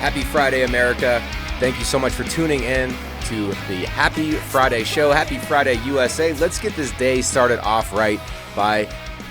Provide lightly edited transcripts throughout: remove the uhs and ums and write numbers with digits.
Happy Friday, America. Thank you so much for tuning in to the Happy Friday show. Happy Friday, USA. Let's get this day started off right by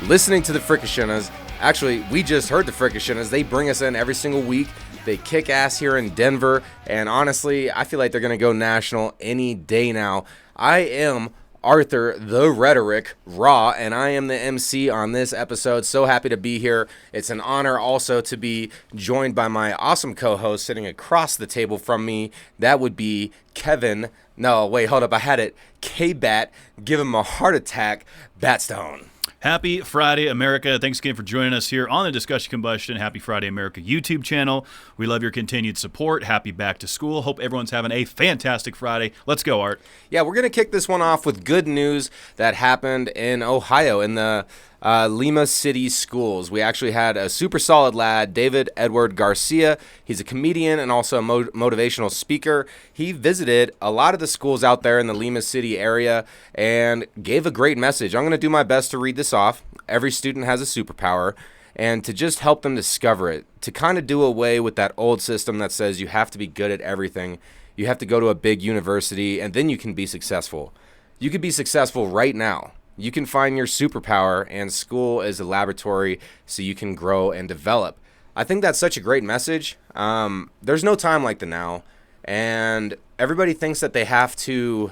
listening to the Fricashinas. Actually, we just heard the Fricashinas. They bring us in every single week. They kick ass here in Denver. And honestly, I feel like they're going to go national any day now. I am Arthur the Rhetoric Rawe, and I am the MC on this episode. So happy to be here. It's an honor also to be joined by my awesome co-host sitting across the table from me. That would be Kevin. No, wait, hold up. I had it. K-Bat. Give him a heart attack. Batstone. Happy Friday, America. Thanks again for joining us here on the Discussion Combustion Happy Friday America YouTube channel. We love your continued support. Happy back to school. Hope everyone's having a fantastic Friday. Let's go, Art. Yeah, we're going to kick this one off with good news that happened in Ohio in the Lima City schools. We actually had a super solid lad, David Edward Garcia. He's a comedian and also a motivational speaker. He visited a lot of the schools out there in the Lima City area and gave a great message. I'm going to do my best to read this off. Every student has a superpower, and to just help them discover it, to kind of do away with that old system that says you have to be good at everything. You have to go to a big university, and then you can be successful. You could be successful right now. You can find your superpower, and school is a laboratory so you can grow and develop. I think that's such a great message. There's no time like the now, and everybody thinks that they have to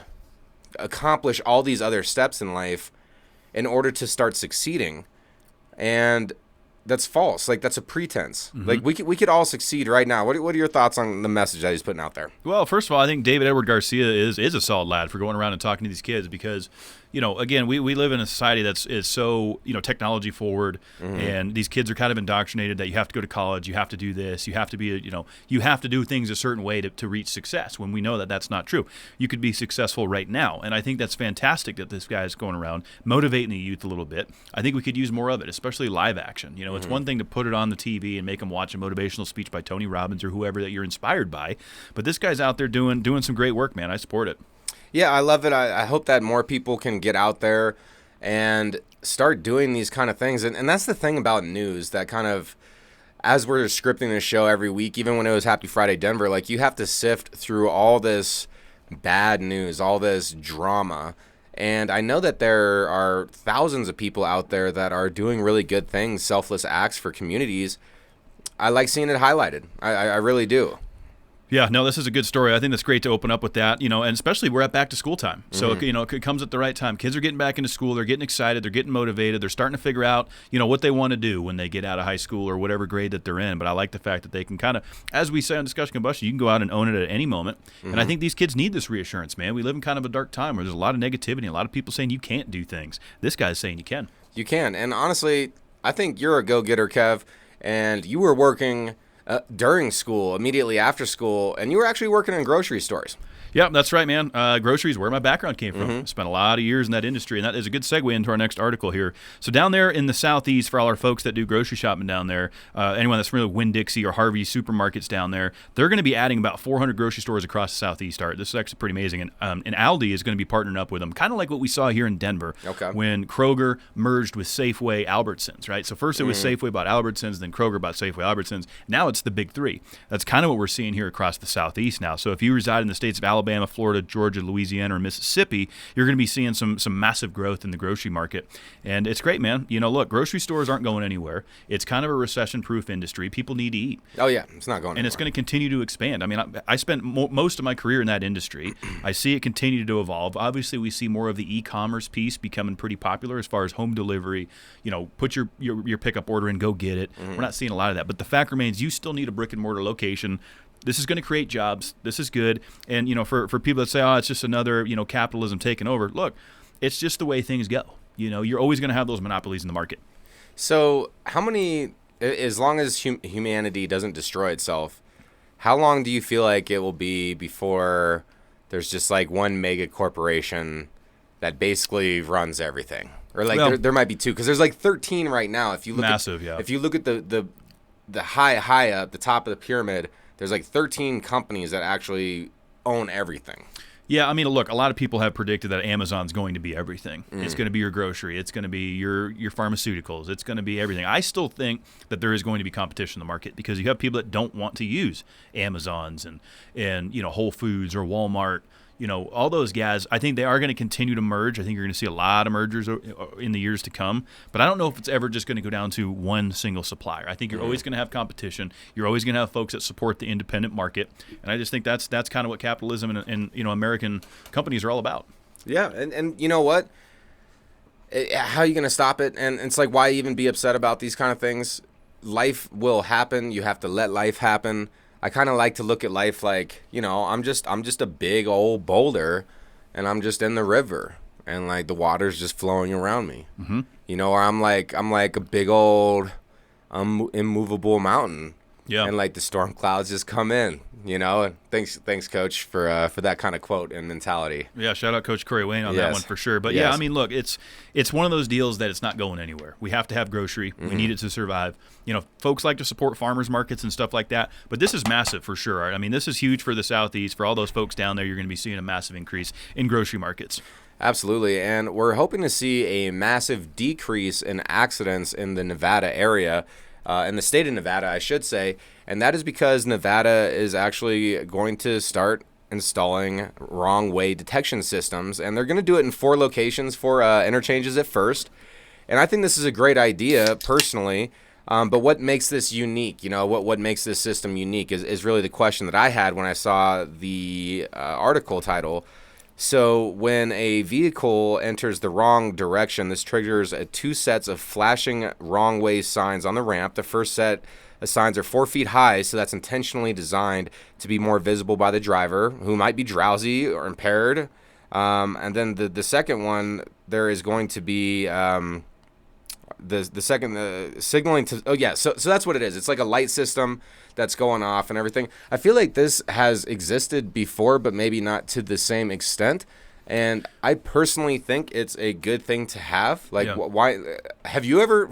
accomplish all these other steps in life in order to start succeeding, and that's false. Like, that's a pretense. Mm-hmm. Like, we could all succeed right now. What are your thoughts on the message that he's putting out there? Well, first of all, I think David Edward Garcia is a solid lad for going around and talking to these kids because, you know, again, we live in a society is so, you know, technology forward, mm-hmm. and these kids are kind of indoctrinated that you have to go to college, you have to do this, you have to be, you have to do things a certain way to reach success, when we know that that's not true. You could be successful right now, and I think that's fantastic that this guy is going around motivating the youth a little bit. I think we could use more of it, especially live action. You know, it's one thing to put it on the TV and make them watch a motivational speech by Tony Robbins or whoever that you're inspired by, but this guy's out there doing some great work, man. I support it. Yeah, I love it. I hope that more people can get out there and start doing these kind of things. And that's the thing about news, that kind of, as we're scripting this show every week, even when it was Happy Friday Denver, like, you have to sift through all this bad news, all this drama. And I know that there are thousands of people out there that are doing really good things, selfless acts for communities. I like seeing it highlighted. I really do. Yeah, no, this is a good story. I think that's great to open up with that, and especially we're at back to school time. So, it comes at the right time. Kids are getting back into school. They're getting excited. They're getting motivated. They're starting to figure out, what they want to do when they get out of high school or whatever grade that they're in. But I like the fact that they can kind of, as we say on Discussion Combustion, you can go out and own it at any moment. Mm-hmm. And I think these kids need this reassurance, man. We live in kind of a dark time where there's a lot of negativity, a lot of people saying you can't do things. This guy's saying you can. You can. And honestly, I think you're a go-getter, Kev, and you were working during school, immediately after school, and you were actually working in grocery stores. Yeah, that's right, man. Groceries, where my background came from. Mm-hmm. Spent a lot of years in that industry, and that is a good segue into our next article here. So down there in the southeast, for all our folks that do grocery shopping down there, anyone that's familiar with Winn-Dixie or Harveys Supermarkets down there, they're going to be adding about 400 grocery stores across the southeast. Art. This is actually pretty amazing. And Aldi is going to be partnering up with them, kind of like what we saw here in Denver when Kroger merged with Safeway Albertsons, right? So first it was Safeway bought Albertsons, then Kroger bought Safeway Albertsons. Now it's the big three. That's kind of what we're seeing here across the southeast now. So if you reside in the states of Alabama, Florida, Georgia, Louisiana, or Mississippi, you're going to be seeing some massive growth in the grocery market. And it's great, man. Look, grocery stores aren't going anywhere. It's kind of a recession-proof industry. People need to eat. Oh, yeah. It's not going anywhere. And it's going to continue to expand. I mean, I spent most of my career in that industry. I see it continue to evolve. Obviously, we see more of the e-commerce piece becoming pretty popular as far as home delivery. Put your pickup order in, go get it. Mm-hmm. We're not seeing a lot of that. But the fact remains, you still need a brick-and-mortar location. This is going to create jobs. This is good. And, for people that say, oh, it's just another, capitalism taking over. Look, it's just the way things go. You're always going to have those monopolies in the market. So as long as humanity doesn't destroy itself, how long do you feel like it will be before there's just like one mega corporation that basically runs everything? Or there might be two, because there's like 13 right now. If you look If you look at the high up, the top of the pyramid, there's like 13 companies that actually own everything. Yeah, I mean, look, a lot of people have predicted that Amazon's going to be everything. It's going to be your grocery. It's going to be your pharmaceuticals. It's going to be everything. I still think that there is going to be competition in the market because you have people that don't want to use Amazons and Whole Foods or Walmart. All those guys, I think they are going to continue to merge. I think you're going to see a lot of mergers in the years to come. But I don't know if it's ever just going to go down to one single supplier. I think you're always going to have competition. You're always going to have folks that support the independent market. And I just think that's kind of what capitalism and American companies are all about. Yeah, and you know what? How are you going to stop it? And it's like, why even be upset about these kind of things? Life will happen. You have to let life happen. I kind of like to look at life like, I'm just a big old boulder, and I'm just in the river, and like the water's just flowing around me. Or I'm like a big old immovable mountain. Yeah. And like the storm clouds just come in, And thanks, Coach, for that kind of quote and mentality. Yeah, shout out Coach Corey Wayne on that one for sure. But yeah, I mean, look, it's one of those deals that it's not going anywhere. We have to have grocery. We need it to survive. Folks like to support farmers markets and stuff like that. But this is massive for sure. I mean, this is huge for the Southeast. For all those folks down there, you're going to be seeing a massive increase in grocery markets. Absolutely, and we're hoping to see a massive decrease in accidents in the Nevada area. In the state of Nevada, I should say, and that is because Nevada is actually going to start installing wrong way detection systems, and they're going to do it in 4 locations for interchanges at first. And I think this is a great idea, personally. But what makes this unique? What makes this system unique is really the question that I had when I saw the article title. So when a vehicle enters the wrong direction, this triggers 2 sets of flashing wrong way signs on the ramp. The first set of signs are 4 feet high, so that's intentionally designed to be more visible by the driver, who might be drowsy or impaired. And then the second one, there is going to be the second signaling to so that's what it is. It's like a light system that's going off and everything. I feel like this has existed before, but maybe not to the same extent. And I personally think it's a good thing to have. Why have you ever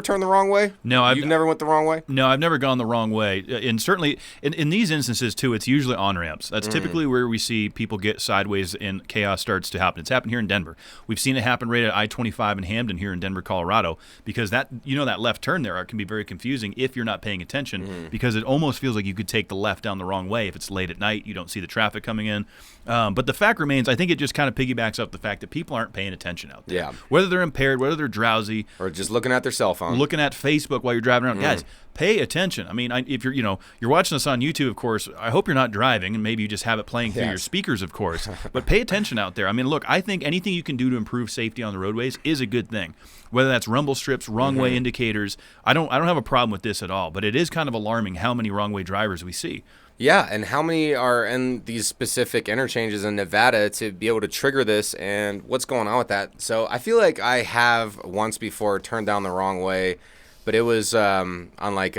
turned the wrong way? No, you've never went the wrong way? No, I've never gone the wrong way. And certainly in these instances too, it's usually on ramps. That's typically where we see people get sideways and chaos starts to happen. It's happened here in Denver. We've seen it happen right at I-25 in Hamden here in Denver, Colorado, because that left turn there can be very confusing if you're not paying attention, because it almost feels like you could take the left down the wrong way if it's late at night. You don't see the traffic coming in. But the fact remains, I think it just kind of piggybacks up the fact that people aren't paying attention out there. Yeah. Whether they're impaired, whether they're drowsy, or just looking at their cell phone, looking at Facebook while you're driving around. Guys, pay attention. I mean, if you're watching this on YouTube, of course, I hope you're not driving, and maybe you just have it playing through your speakers, of course. But pay attention out there. I mean, look, I think anything you can do to improve safety on the roadways is a good thing. Whether that's rumble strips, wrong way indicators, I don't have a problem with this at all. But it is kind of alarming how many wrong way drivers we see. Yeah, and how many are in these specific interchanges in Nevada to be able to trigger this, and what's going on with that? So I feel like I have once before turned down the wrong way, but it was on like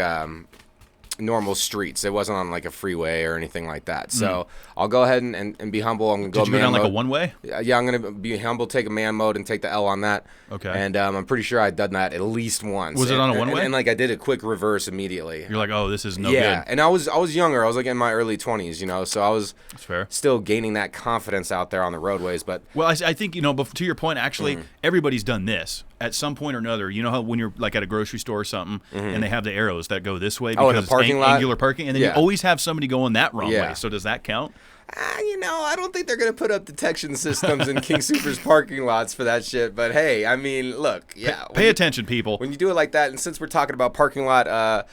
normal streets. It wasn't on like a freeway or anything like that. So I'll go ahead and be humble. I'm going to go Did you go down man like mode. a one-way? Yeah, I'm going to be humble, take a man mode, and take the L on that. Okay. And I'm pretty sure I'd done that at least once. Was it on a one-way? And like I did a quick reverse immediately. You're like, oh, this is no yeah, good. and I was younger. I was like in my early 20s, so I was That's fair. still gaining that confidence out there on the roadways. But Well, I think, but to your point, actually, everybody's done this at some point or another. You know how when you're like at a grocery store or something, and they have the arrows that go this way in the because parking it's lot? angular parking, and then you always have somebody going that wrong Yeah. way. So does that count? I don't think they're going to put up detection systems in King Soopers parking lots for that shit. But hey, I mean, look, Pay attention, people. When you do it like that, and since we're talking about parking lot,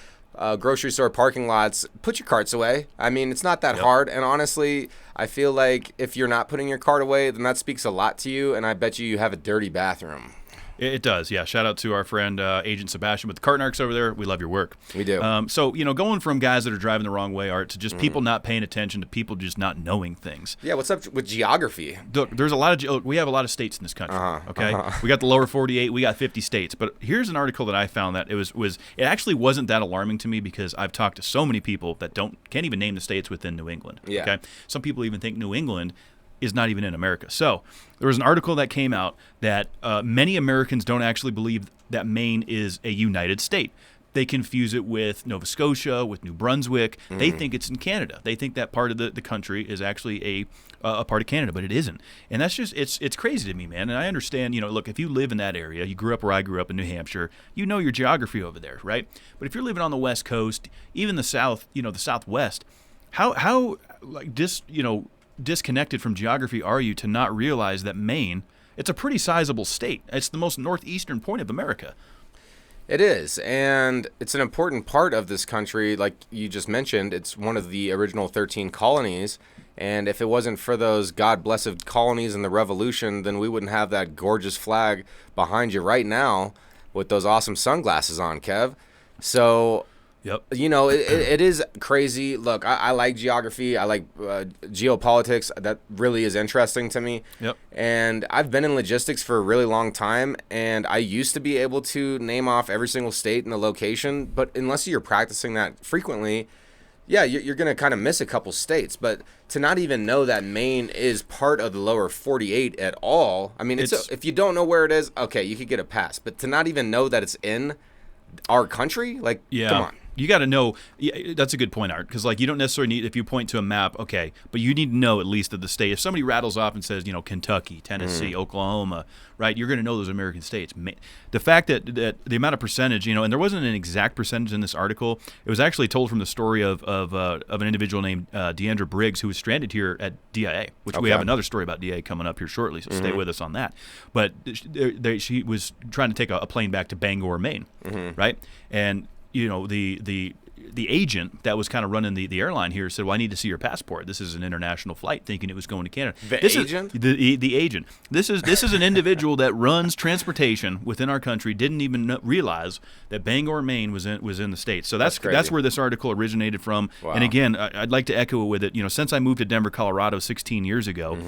grocery store parking lots, put your carts away. I mean, it's not that hard. And honestly, I feel like if you're not putting your cart away, then that speaks a lot to you. And I bet you have a dirty bathroom. It does, yeah. Shout out to our friend Agent Sebastian with the Cartnarks over there. We love your work. We do. So, going from guys that are driving the wrong way, Art, to just people not paying attention to people just not knowing things. Yeah, what's up with geography? Look, we have a lot of states in this country. Okay, we got the lower 48. We got 50 states. But here's an article that I found that it actually wasn't that alarming to me because I've talked to so many people that can't even name the states within New England. Yeah. Okay, some people even think New England is not even in America. So there was an article that came out that many Americans don't actually believe that Maine is a united state. they confuse it with Nova Scotia, with New Brunswick. They think it's in Canada. They think that part of the country is actually a part of Canada, but it isn't. And that's just, it's crazy to me, man. And I understand, look, if you live in that area, you grew up where I grew up in New Hampshire, you know your geography over there, right? But if you're living on the West Coast, even the South, the Southwest, how disconnected from geography are you to not realize that Maine, it's a pretty sizable state. It's the most northeastern point of America. It is, and it's an important part of this country. Like you just mentioned, it's one of the original 13 colonies, and if it wasn't for those God-blessed colonies and the Revolution, then we wouldn't have that gorgeous flag behind you right now with those awesome sunglasses on, Kev. So... Yep. It is crazy. Look, I like geography. I like geopolitics. That really is interesting to me. Yep. And I've been in logistics for a really long time, and I used to be able to name off every single state and the location, but unless you're practicing that frequently, yeah, you're going to kind of miss a couple states. But to not even know that Maine is part of the lower 48 at all, I mean, if you don't know where it is, okay, you could get a pass. But to not even know that it's in our country, like, come on. You got to know. That's a good point, Art, because you don't necessarily need, if you point to a map, okay, but you need to know at least of the state. If somebody rattles off and says, Kentucky, Tennessee, Oklahoma, right, you're going to know those American states. The fact that the amount of percentage, and there wasn't an exact percentage in this article. It was actually told from the story of an individual named Deandra Briggs, who was stranded here at DIA, which we have another story about DIA coming up here shortly, so stay with us on that. But she was trying to take a plane back to Bangor, Maine, right? And the agent that was kind of running the airline here said, well, I need to see your passport. This is an international flight, thinking it was going to Canada. The agent? The agent. This is an individual that runs transportation within our country, didn't even realize that Bangor, Maine was in the States. So that's where this article originated from. Wow. And again, I'd like to echo it with it. Since I moved to Denver, Colorado 16 years ago,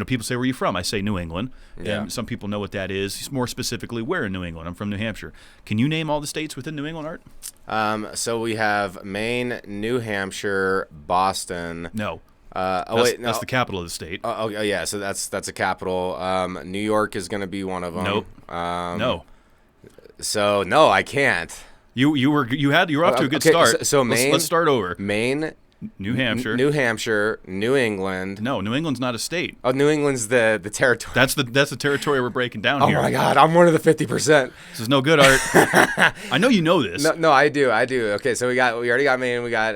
people say, where are you from? I say New England. Yeah. And some people know what that is. More specifically, where in New England? I'm from New Hampshire. Can you name all the states within New England, Art? So we have Maine, New Hampshire, Boston. No. That's the capital of the state. Oh, yeah. So that's a capital. New York is going to be one of them. Nope. No. So no, I can't. You were off to a good start. So Maine. Let's start over. Maine, New Hampshire, New England. No, New England's not a state. Oh, New England's the territory. That's the territory we're breaking down here. Oh my God, I'm one of the 50%. This is no good, Art. I know you know this. No, I do. Okay, so we already got Maine. We got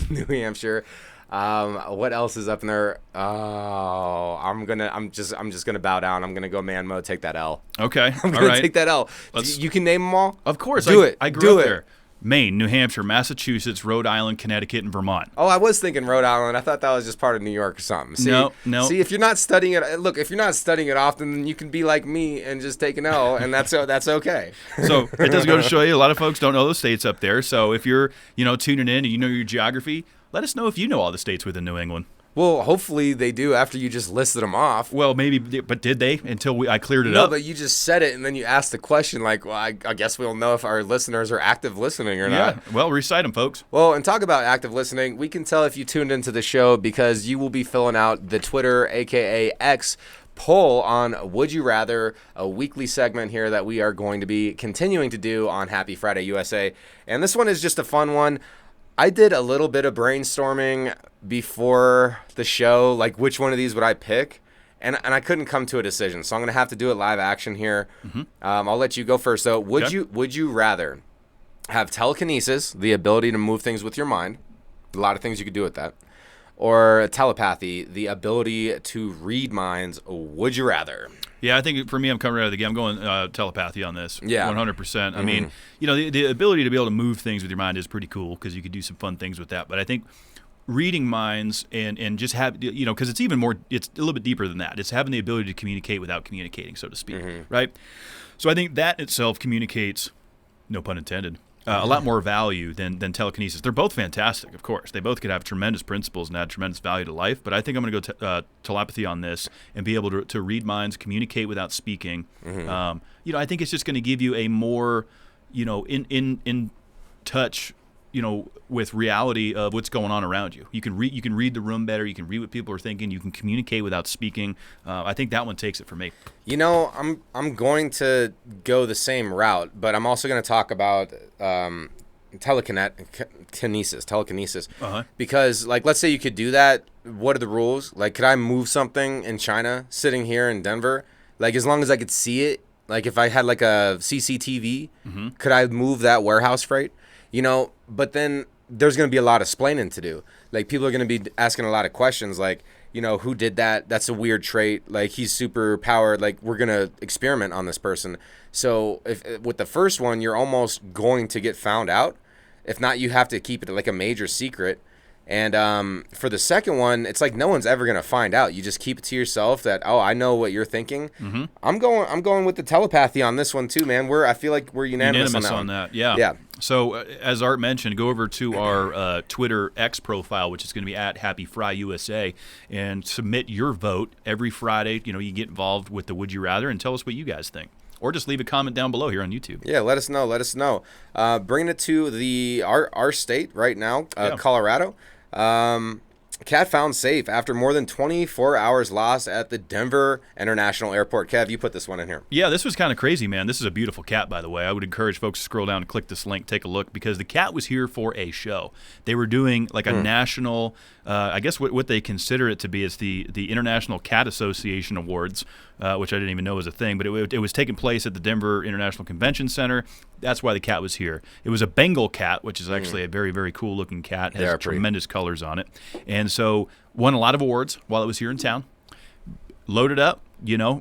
New Hampshire. What else is up in there? Oh, I'm just gonna bow down. I'm gonna go man mode. Take that L. Okay, I'm gonna take that L. You can name them all. Of course, do it. I grew up there. Maine, New Hampshire, Massachusetts, Rhode Island, Connecticut, and Vermont. Oh, I was thinking Rhode Island. I thought that was just part of New York or something. See, no. See, if you're not studying it, if you're not studying it often, then you can be like me and just take an L, and that's okay. So it does go to show you, a lot of folks don't know those states up there. So if you're, tuning in and you know your geography, let us know if you know all the states within New England. Well, hopefully they do after you just listed them off. Well, maybe, but did they until I cleared it up? No, but you just said it, and then you asked the question like, well, I guess we'll know if our listeners are active listening or not. Yeah, well, recite them, folks. Well, and talk about active listening. We can tell if you tuned into the show because you will be filling out the Twitter, a.k.a. X, poll on Would You Rather, a weekly segment here that we are going to be continuing to do on Happy Friday USA. And this one is just a fun one. I did a little bit of brainstorming before the show, like which one of these would I pick, and I couldn't come to a decision, so I'm gonna have to do it live action here. I'll let you go first. So, would you rather have telekinesis, the ability to move things with your mind, a lot of things you could do with that, or telepathy, the ability to read minds? Would you rather? Yeah, I think for me, I'm coming right out of the game. I'm going telepathy on this. Yeah. 100%. I mean, the ability to be able to move things with your mind is pretty cool because you could do some fun things with that. But I think reading minds and just have, because it's even more, it's a little bit deeper than that. It's having the ability to communicate without communicating, so to speak, right? So I think that itself communicates, no pun intended, a lot more value than telekinesis. They're both fantastic, of course. They both could have tremendous principles and add tremendous value to life. But I think I'm going to go telepathy on this and be able to read minds, communicate without speaking. I think it's just going to give you a more, in touch with reality of what's going on around you. You can read the room better. You can read what people are thinking. You can communicate without speaking. I think that one takes it for me. I'm going to go the same route, but I'm also going to talk about telekinesis, because like, let's say you could do that. What are the rules? Like, could I move something in China sitting here in Denver? Like, as long as I could see it, like if I had like a CCTV, could I move that warehouse freight? But then there's going to be a lot of explaining to do. Like, people are going to be asking a lot of questions like, who did that? That's a weird trait. Like, he's super powered. Like, we're going to experiment on this person. So if with the first one, you're almost going to get found out. If not, you have to keep it like a major secret. And for the second one, it's like no one's ever going to find out. You just keep it to yourself that, I know what you're thinking. I'm going with the telepathy on this one too, man. I feel like we're unanimous on that. Yeah. So as Art mentioned, go over to our Twitter X profile, which is going to be at HappyFryUSA, and submit your vote every Friday. You get involved with the Would You Rather and tell us what you guys think. Or just leave a comment down below here on YouTube. Yeah, let us know. Bringing it to our state right now, Colorado. Cat found safe after more than 24 hours lost at the Denver International Airport. Kev, you put this one in here. Yeah, this was kind of crazy, man. This is a beautiful cat, by the way. I would encourage folks to scroll down and click this link, take a look, because the cat was here for a show. They were doing like a national, I guess what they consider it to be is the International Cat Association Awards, which I didn't even know was a thing, but it was taking place at the Denver International Convention Center. That's why the cat was here. It was a Bengal cat, which is actually a very, very cool-looking cat. It has tremendous colors on it. And so won a lot of awards while it was here in town. Loaded up,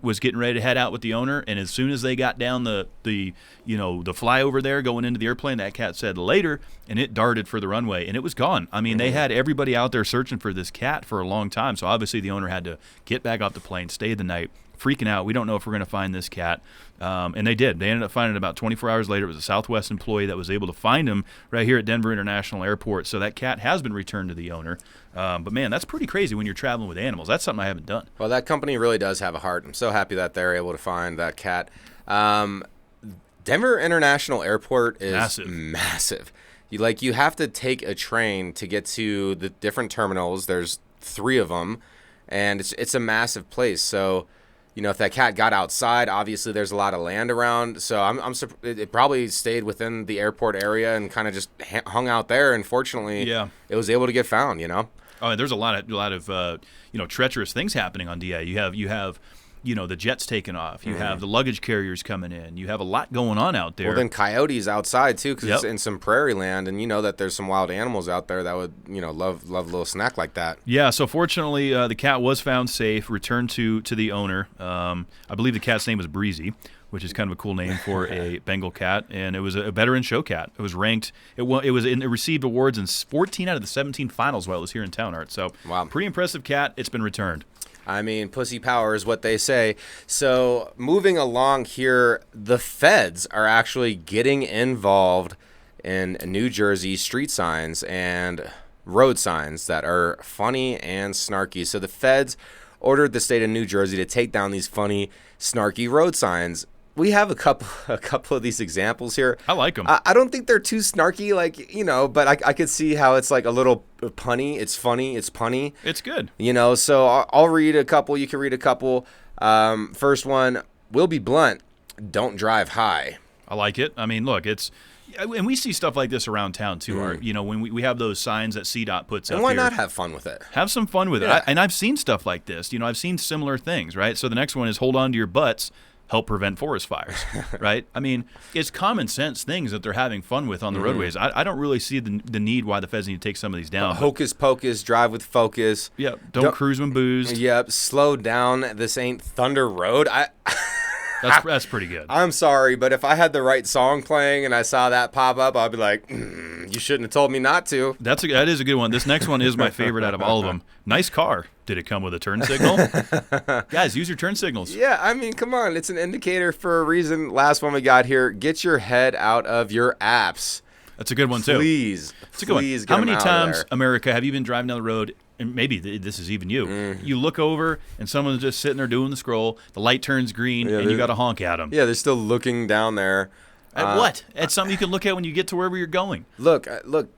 was getting ready to head out with the owner. And as soon as they got down the flyover there going into the airplane, that cat said later, and it darted for the runway, and it was gone. I mean, they had everybody out there searching for this cat for a long time. So obviously the owner had to get back off the plane, stay the night, freaking out. We don't know if we're going to find this cat. And they did. They ended up finding it about 24 hours later. It was a Southwest employee that was able to find him right here at Denver International Airport. So that cat has been returned to the owner. But, man, that's pretty crazy when you're traveling with animals. That's something I haven't done. Well, that company really does have a heart. I'm so happy that they're able to find that cat. Denver International Airport is massive. You have to take a train to get to the different terminals. There's 3 of them, and it's a massive place. So, if that cat got outside, obviously there's a lot of land around. So it probably stayed within the airport area and kind of just hung out there. And fortunately, it was able to get found. Oh, there's a lot of treacherous things happening on DA. You have the jets taking off. You have the luggage carriers coming in. You have a lot going on out there. Well, then coyotes outside too, because it's in some prairie land, and that there's some wild animals out there that would love a little snack like that. Yeah. So fortunately, the cat was found safe, returned to the owner. I believe the cat's name was Breezy, which is kind of a cool name for a Bengal cat, and it was a veteran show cat. It was ranked. It received awards in 14 out of the 17 finals while it was here in town, Art. So pretty impressive cat. It's been returned. I mean, pussy power is what they say. So moving along here, the feds are actually getting involved in New Jersey street signs and road signs that are funny and snarky. So the feds ordered the state of New Jersey to take down these funny, snarky road signs. We have a couple of these examples here. I like them. I don't think they're too snarky, but I could see how it's like a little punny. It's funny. It's punny. It's good. So I'll read a couple. You can read a couple. First one, we'll be blunt. Don't drive high. I like it. I mean, look, and we see stuff like this around town too, Art. When we have those signs that CDOT puts up and why here. not have fun with it? Have some fun with it. And I've seen stuff like this. I've seen similar things, right? So the next one is hold on to your butts. Help prevent forest fires, right? I mean, it's common sense things that they're having fun with on the roadways. I don't really see the need why the feds need to take some of these down. Hocus pocus, drive with focus. Yep, don't cruise when boozed. Yep, slow down. This ain't Thunder Road. That's pretty good. I'm sorry, but if I had the right song playing and I saw that pop up, I'd be like, you shouldn't have told me not to. That is a good one. This next one is my favorite out of all of them. Nice car. Did it come with a turn signal? Guys, use your turn signals. Yeah, I mean, come on. It's an indicator for a reason. Last one we got here. Get your head out of your apps. That's a good one, too. Please. It's a good one. How many times, America, have you been driving down the road, and maybe this is even you, you look over, and someone's just sitting there doing the scroll, the light turns green, and you got to honk at them. Yeah, they're still looking down there. At what? At something you can look at when you get to wherever you're going. Look,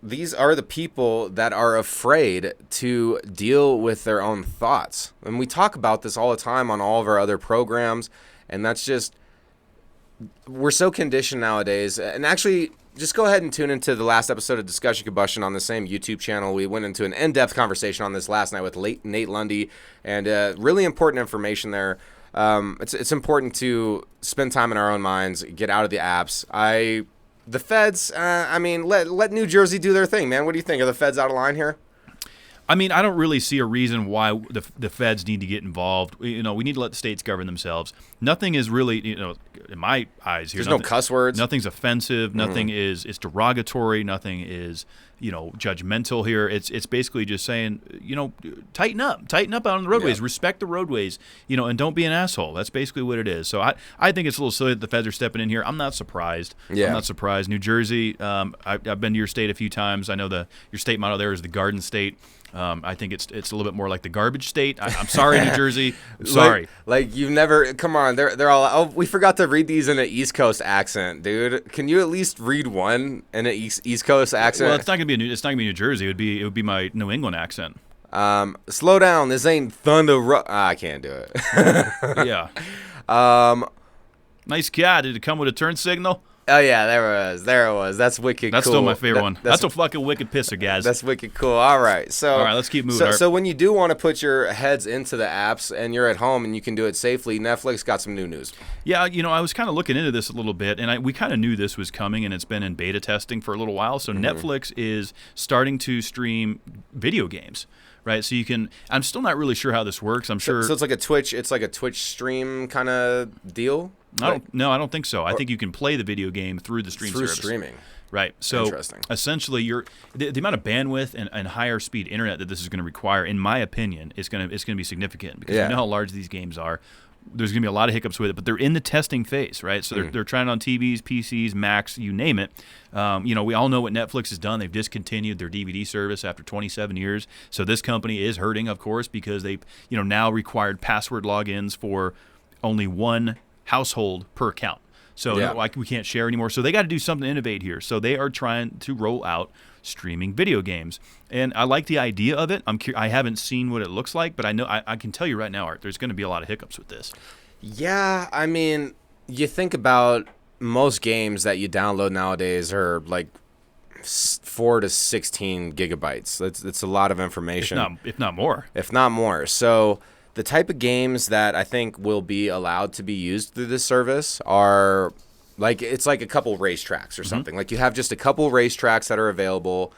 these are the people that are afraid to deal with their own thoughts. And we talk about this all the time on all of our other programs, and that's just, we're so conditioned nowadays. And actually, just go ahead and tune into the last episode of Discussion Combustion on the same YouTube channel. We went into an in-depth conversation on this last night with Nate Lundy, and really important information there. It's important to spend time in our own minds, get out of the apps. The feds, let New Jersey do their thing, man. What do you think? Are the feds out of line here? I mean, I don't really see a reason why the feds need to get involved. We need to let the states govern themselves. Nothing is really, in my eyes here. There's no cuss words. Nothing's offensive. Nothing is derogatory. Nothing is, judgmental here. It's basically just saying, tighten up out on the roadways. Yeah. Respect the roadways, and don't be an asshole. That's basically what it is. So I think it's a little silly that the feds are stepping in here. I'm not surprised. Yeah. I'm not surprised. New Jersey, I've been to your state a few times. I know your state motto there is the Garden State. I think it's a little bit more like the garbage state. I'm sorry, New Jersey. Sorry. Like you've never. Come on, they're all. Oh, we forgot to read these in an East Coast accent, dude. Can you at least read one in an East Coast accent? Well, it's not gonna be New Jersey. It would be my New England accent. Slow down. This ain't Thunder. I can't do it. Yeah. Nice cat. Did it come with a turn signal? Oh, yeah, there it was. That's wicked cool. That's still my favorite one. That's a fucking wicked pisser, guys. That's wicked cool. All right, let's keep moving. So when you do want to put your heads into the apps and you're at home and you can do it safely, Netflix got some new news. Yeah, I was kind of looking into this a little bit, and we kind of knew this was coming, and it's been in beta testing for a little while. So Netflix is starting to stream video games. Right, so you can. I'm still not really sure how this works. I'm sure. So it's like a Twitch. It's like a Twitch stream kind of deal. I don't think so. I think you can play the video game through the stream service. Streaming. Right. So essentially, the amount of bandwidth and higher speed internet that this is going to require, in my opinion, it's going to be significant because we know how large these games are. There's going to be a lot of hiccups with it, but they're in the testing phase, right? So they're trying it on TVs, PCs, Macs, you name it. We all know what Netflix has done. They've discontinued their DVD service after 27 years. So this company is hurting, of course, because they've now required password logins for only one household per account. So we can't share anymore. So they got to do something to innovate here. So they are trying to roll out streaming video games. And I like the idea of it. I haven't seen what it looks like, but I know I can tell you right now, Art, there's going to be a lot of hiccups with this. Yeah, I mean, you think about most games that you download nowadays are like 4 to 16 gigabytes. It's a lot of information. If not more. If not more. So the type of games that I think will be allowed to be used through this service are it's like a couple racetracks or something. Like you have just a couple racetracks that are available.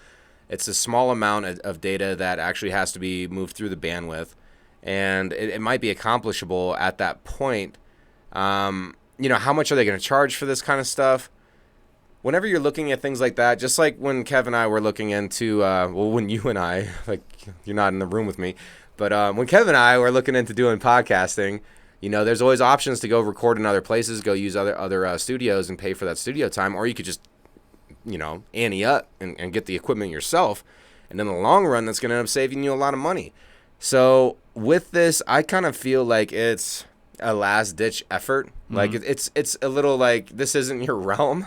It's a small amount of data that actually has to be moved through the bandwidth, and it might be accomplishable at that point. How much are they going to charge for this kind of stuff? Whenever you're looking at things like that, just like when Kev and I were looking into, when you and I, you're not in the room with me, but when Kev and I were looking into doing podcasting, there's always options to go record in other places, go use other studios and pay for that studio time, or you could just, ante up and get the equipment yourself. And in the long run, that's going to end up saving you a lot of money. So with this, I kind of feel like it's a last-ditch effort. Like it's a little like this isn't your realm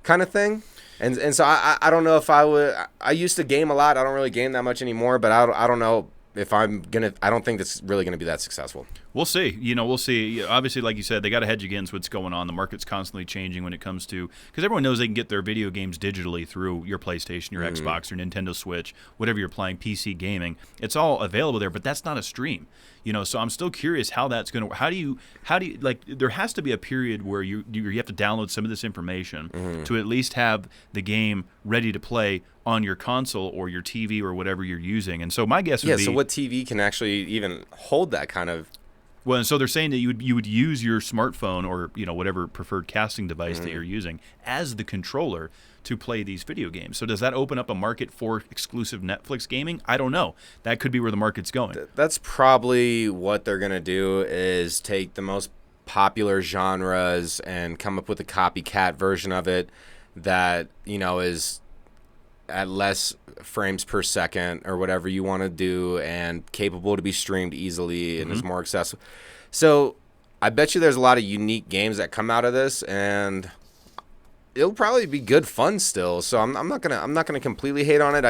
kind of thing. And so I don't know if I would. I used to game a lot. I don't really game that much anymore, but I don't know if I'm going to. I don't think it's really going to be that successful. We'll see. We'll see. Obviously, like you said, they got to hedge against what's going on. The market's constantly changing when it comes to, because everyone knows they can get their video games digitally through your PlayStation, your Xbox, your Nintendo Switch, whatever you're playing, PC gaming. It's all available there, but that's not a stream. So I'm still curious how that's going to. How do you like? There has to be a period where you have to download some of this information to at least have the game ready to play on your console or your TV or whatever you're using. And so my guess would be. So what TV can actually even hold that kind of. Well, and so they're saying that you would use your smartphone or whatever preferred casting device that you're using as the controller to play these video games. So does that open up a market for exclusive Netflix gaming? I don't know. That could be where the market's going. That's probably what they're going to do is take the most popular genres and come up with a copycat version of it that, is at less frames per second or whatever you want to do and capable to be streamed easily and is more accessible. So I bet you there's a lot of unique games that come out of this, and it'll probably be good fun still. So I'm not gonna completely hate on it.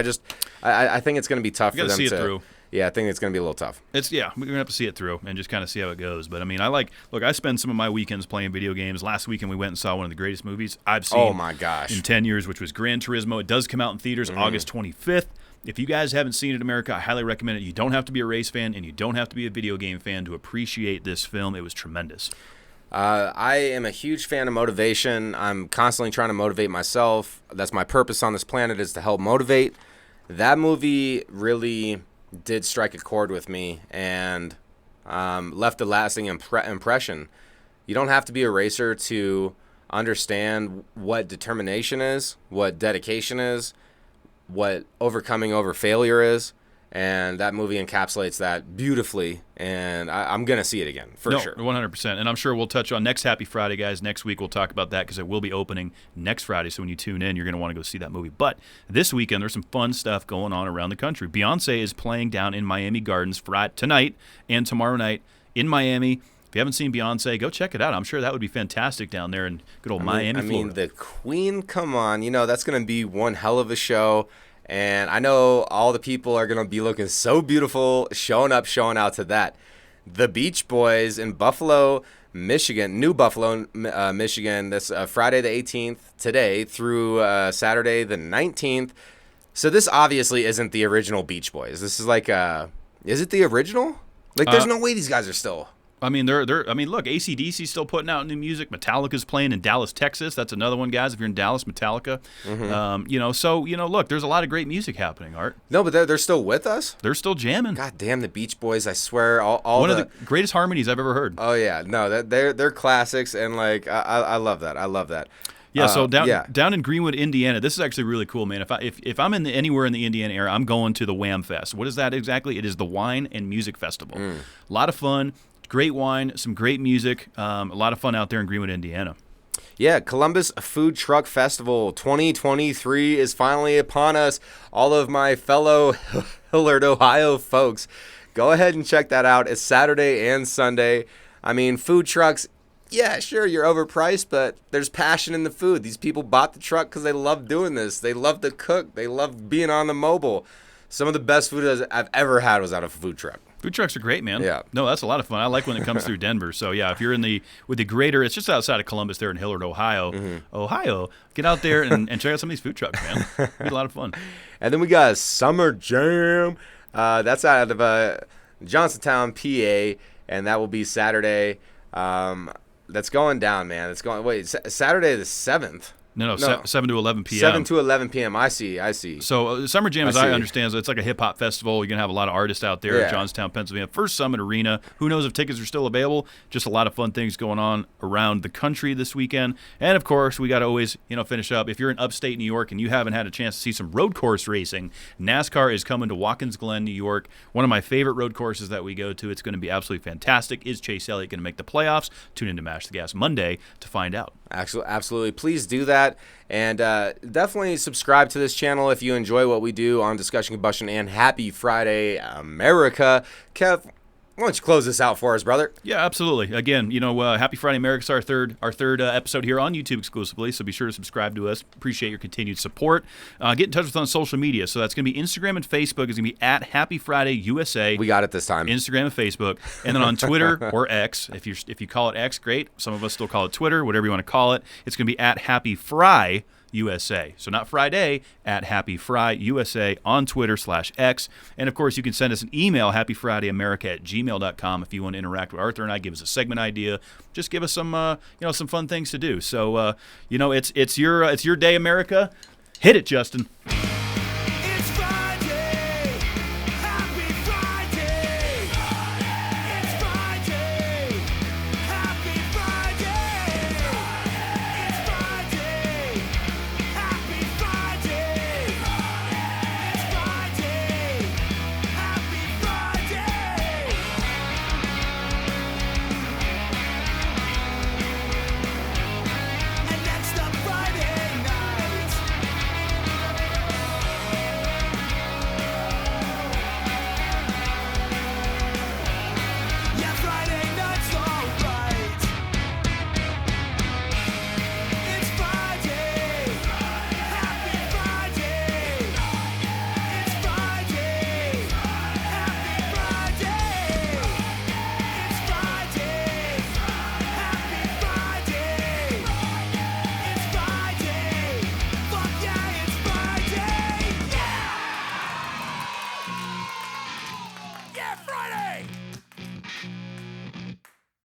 I think it's gonna be tough for them to see it through. Yeah, I think it's going to be a little tough. We're going to have to see it through and just kind of see how it goes. But, I mean, I spend some of my weekends playing video games. Last weekend we went and saw one of the greatest movies I've seen in 10 years, which was Gran Turismo. It does come out in theaters August 25th. If you guys haven't seen it in America, I highly recommend it. You don't have to be a race fan and you don't have to be a video game fan to appreciate this film. It was tremendous. I am a huge fan of motivation. I'm constantly trying to motivate myself. That's my purpose on this planet, is to help motivate. That movie really did strike a chord with me and left a lasting impression. You don't have to be a racer to understand what determination is, what dedication is, what overcoming over failure is, and that movie encapsulates that beautifully, and I'm going to see it again, for sure. 100%, and I'm sure we'll touch on next Happy Friday, guys. Next week we'll talk about that because it will be opening next Friday, so when you tune in, you're going to want to go see that movie. But this weekend, there's some fun stuff going on around the country. Beyonce is playing down in Miami Gardens tonight and tomorrow night in Miami. If you haven't seen Beyonce, go check it out. I'm sure that would be fantastic down there in good old Miami, Florida. I mean, the Queen, come on. That's going to be one hell of a show. And I know all the people are going to be looking so beautiful, showing out to that. The Beach Boys in Buffalo, Michigan, New Buffalo, Michigan, this Friday the 18th, today, through Saturday the 19th. So this obviously isn't the original Beach Boys. This is is it the original? There's no way these guys are still... I mean, look, AC/DC's still putting out new music. Metallica's playing in Dallas, Texas. That's another one, guys. If you're in Dallas, Metallica. Look, there's a lot of great music happening, Art. No, but they're still with us? They're still jamming. God damn, the Beach Boys, I swear. One of the greatest harmonies I've ever heard. Oh, yeah. No, they're classics, and, I love that. I love that. Yeah, so down in Greenwood, Indiana, this is actually really cool, man. If I'm anywhere in the Indiana area, I'm going to the Wham Fest. What is that exactly? It is the Wine and Music Festival. A lot of fun. Great wine, some great music, a lot of fun out there in Greenwood, Indiana. Yeah, Columbus Food Truck Festival 2023 is finally upon us. All of my fellow Hilliard, Ohio folks, go ahead and check that out. It's Saturday and Sunday. I mean, food trucks, yeah, sure, you're overpriced, but there's passion in the food. These people bought the truck because they love doing this. They love to cook. They love being on the mobile. Some of the best food I've ever had was out of a food truck. Food trucks are great, man. Yeah. No, that's a lot of fun. I like when it comes through Denver. So, yeah, if you're with the greater, it's just outside of Columbus there in Hilliard, Ohio, get out there and check out some of these food trucks, man. It'll be a lot of fun. And then we got a Summer Jam. That's out of Johnsontown, PA, and that will be Saturday. That's going down, man. Saturday the 7th. No, 7 to 11 p.m. 7 to 11 p.m. I see. So Summer Jam, as I understand, it's like a hip-hop festival. You're going to have a lot of artists out there at Johnstown, Pennsylvania. First Summit Arena. Who knows if tickets are still available? Just a lot of fun things going on around the country this weekend. And, of course, we got to always finish up. If you're in upstate New York and you haven't had a chance to see some road course racing, NASCAR is coming to Watkins Glen, New York. One of my favorite road courses that we go to. It's going to be absolutely fantastic. Is Chase Elliott going to make the playoffs? Tune in to Mash the Gas Monday to find out. Absolutely. Please do that. And definitely subscribe to this channel if you enjoy what we do on Discussion Combustion and Happy Friday, America. Kev, why don't you close this out for us, brother? Yeah, absolutely. Again, Happy Friday, America is our third episode here on YouTube exclusively, so be sure to subscribe to us. Appreciate your continued support. Get in touch with us on social media. So that's going to be Instagram and Facebook. It's going to be at Happy Friday USA. We got it this time. Instagram and Facebook. And then on Twitter or X, if you call it X, great. Some of us still call it Twitter, whatever you want to call it. It's going to be at Happy Fry USA. So not Friday, at Happy Fry USA on Twitter/X. And of course, you can send us an email, happyfridayamerica@gmail.com, if you want to interact with Arthur and I, give us a segment idea, just give us some some fun things to do. So it's your day, America. Hit it, Justin.